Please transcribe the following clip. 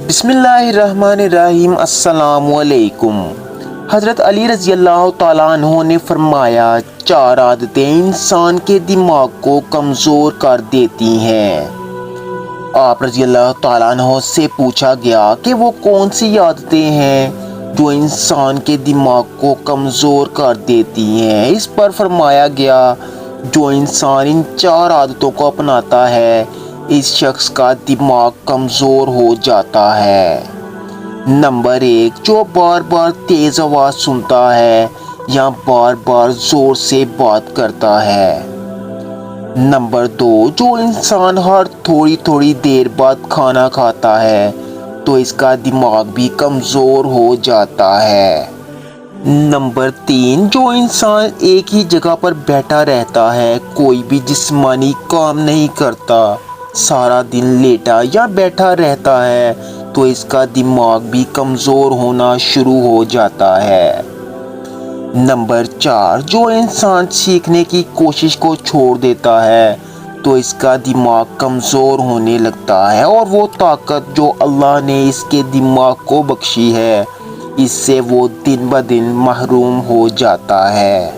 بسم اللہ الرحمن الرحیم۔ السلام علیکم۔ حضرت علی رضی اللہ تعالیٰ عنہ نے فرمایا، 4 عادتیں انسان کے دماغ کو کمزور کر دیتی ہیں۔ آپ رضی اللہ تعالیٰ عنہ سے پوچھا گیا کہ وہ کون سی عادتیں ہیں جو انسان کے دماغ کو کمزور کر دیتی ہیں۔ اس پر فرمایا گیا، جو انسان ان 4 عادتوں کو اپناتا ہے اس شخص کا دماغ کمزور ہو جاتا ہے۔ نمبر 1، جو بار بار تیز آواز سنتا ہے یا بار بار زور سے بات کرتا ہے۔ نمبر 2، جو انسان ہر تھوڑی دیر بعد کھانا کھاتا ہے تو اس کا دماغ بھی کمزور ہو جاتا ہے۔ نمبر 3، جو انسان ایک ہی جگہ پر بیٹھا رہتا ہے، کوئی بھی جسمانی کام نہیں کرتا، سارا دن لیٹا یا بیٹھا رہتا ہے تو اس کا دماغ بھی کمزور ہونا شروع ہو جاتا ہے۔ نمبر 4، جو انسان سیکھنے کی کوشش کو چھوڑ دیتا ہے تو اس کا دماغ کمزور ہونے لگتا ہے اور وہ طاقت جو اللہ نے اس کے دماغ کو بخشی ہے اس سے وہ دن بدن محروم ہو جاتا ہے۔